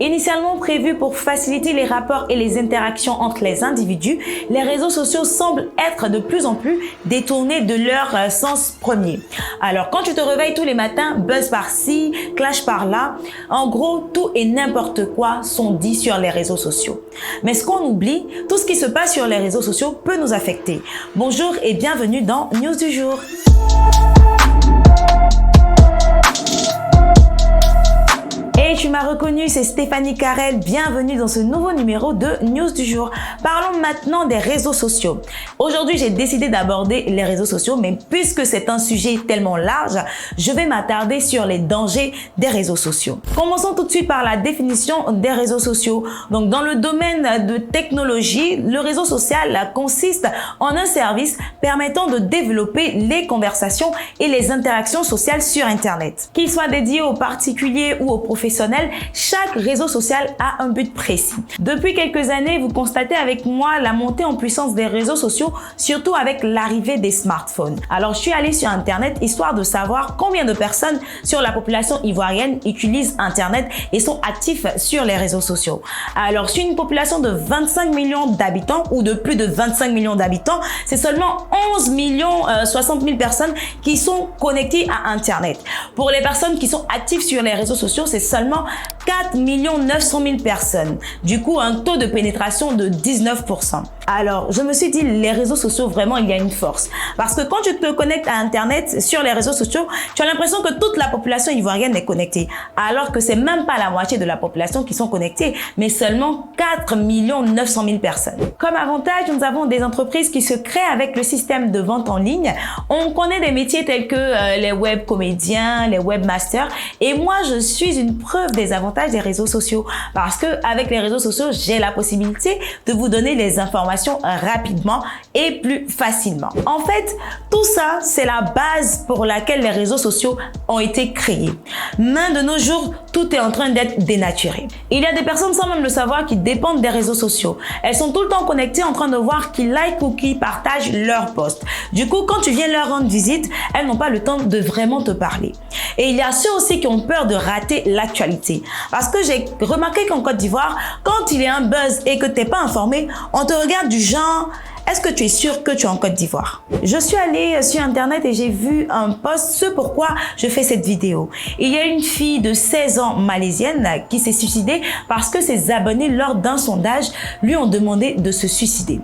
Initialement prévus pour faciliter les rapports et les interactions entre les individus, les réseaux sociaux semblent être de plus en plus détournés de leur sens premier. Alors, quand tu te réveilles tous les matins, buzz par-ci, clash par-là, en gros, tout et n'importe quoi sont dits sur les réseaux sociaux. Mais ce qu'on oublie, tout ce qui se passe sur les réseaux sociaux peut nous affecter. Bonjour et bienvenue dans News du jour. Tu m'as reconnu, c'est Stéphanie Carrel. Bienvenue dans ce nouveau numéro de News du jour. Parlons maintenant des réseaux sociaux. Aujourd'hui, j'ai décidé d'aborder les réseaux sociaux, mais puisque c'est un sujet tellement large, je vais m'attarder sur les dangers des réseaux sociaux. Commençons tout de suite par la définition des réseaux sociaux. Donc, dans le domaine de technologie, le réseau social consiste en un service permettant de développer les conversations et les interactions sociales sur Internet. Qu'il soit dédié aux particuliers ou aux professionnels, chaque réseau social a un but précis. Depuis quelques années, vous constatez avec moi la montée en puissance des réseaux sociaux, surtout avec l'arrivée des smartphones. Alors, je suis allée sur Internet histoire de savoir combien de personnes sur la population ivoirienne utilisent Internet et sont actifs sur les réseaux sociaux. Alors, sur une population de 25 millions d'habitants ou de plus de 25 millions d'habitants, c'est seulement 11 millions 60 000 personnes qui sont connectées à Internet. Pour les personnes qui sont actives sur les réseaux sociaux, c'est seulement 4 900 000 personnes. Du coup, un taux de pénétration de 19%. Alors, je me suis dit, les réseaux sociaux, vraiment, il y a une force. Parce que quand tu te connectes à Internet, sur les réseaux sociaux, tu as l'impression que toute la population ivoirienne est connectée. Alors que c'est même pas la moitié de la population qui sont connectées, mais seulement 4 900 000 personnes. Comme avantage, nous avons des entreprises qui se créent avec le système de vente en ligne. On connaît des métiers tels que les web comédiens, les webmasters. Et moi, je suis une preuve des avantages des réseaux sociaux. Parce que avec les réseaux sociaux, j'ai la possibilité de vous donner les informations rapidement et plus facilement. En fait, tout ça, c'est la base pour laquelle les réseaux sociaux ont été créés. Mais de nos jours, tout est en train d'être dénaturé. Il y a des personnes sans même le savoir qui dépendent des réseaux sociaux. Elles sont tout le temps connectées en train de voir qui like ou qui partage leurs posts. Du coup, quand tu viens leur rendre visite, elles n'ont pas le temps de vraiment te parler. Et il y a ceux aussi qui ont peur de rater l'actualité. Parce que j'ai remarqué qu'en Côte d'Ivoire, quand il y a un buzz et que tu n'es pas informé, on te regarde du genre: est-ce que tu es sûr que tu es en Côte d'Ivoire? Je suis allée sur Internet et j'ai vu un post, ce pourquoi je fais cette vidéo. Il y a une fille de 16 ans malaisienne qui s'est suicidée parce que ses abonnés, lors d'un sondage, lui ont demandé de se suicider.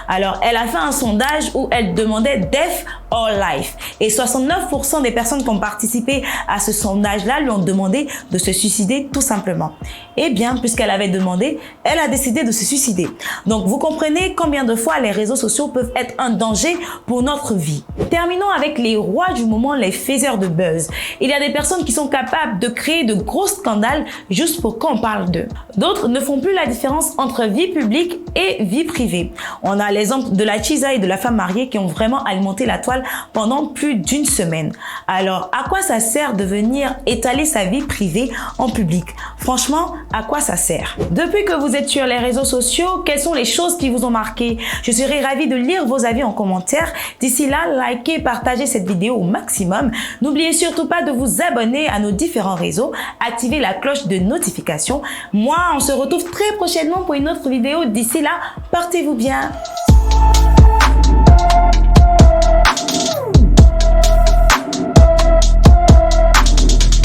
Alors, elle a fait un sondage où elle demandait Death or Life. Et 69% des personnes qui ont participé à ce sondage-là lui ont demandé de se suicider tout simplement. Eh bien, puisqu'elle avait demandé, elle a décidé de se suicider. Donc, vous comprenez combien de fois les réseaux sociaux peuvent être un danger pour notre vie. Terminons avec les rois du moment, les faiseurs de buzz. Il y a des personnes qui sont capables de créer de gros scandales juste pour qu'on parle d'eux. D'autres ne font plus la différence entre vie publique et vie privée. On a l'exemple de la Chisa et de la femme mariée qui ont vraiment alimenté la toile pendant plus d'une semaine. Alors, à quoi ça sert de venir étaler sa vie privée en public? Franchement, à quoi ça sert? Depuis que vous êtes sur les réseaux sociaux, quelles sont les choses qui vous ont marqué? Je serai ravie de lire vos avis en commentaire. D'ici là, likez, partagez cette vidéo au maximum. N'oubliez surtout pas de vous abonner à nos différents réseaux, activez la cloche de notification. Moi, on se retrouve très prochainement pour une autre vidéo. D'ici là, portez-vous bien.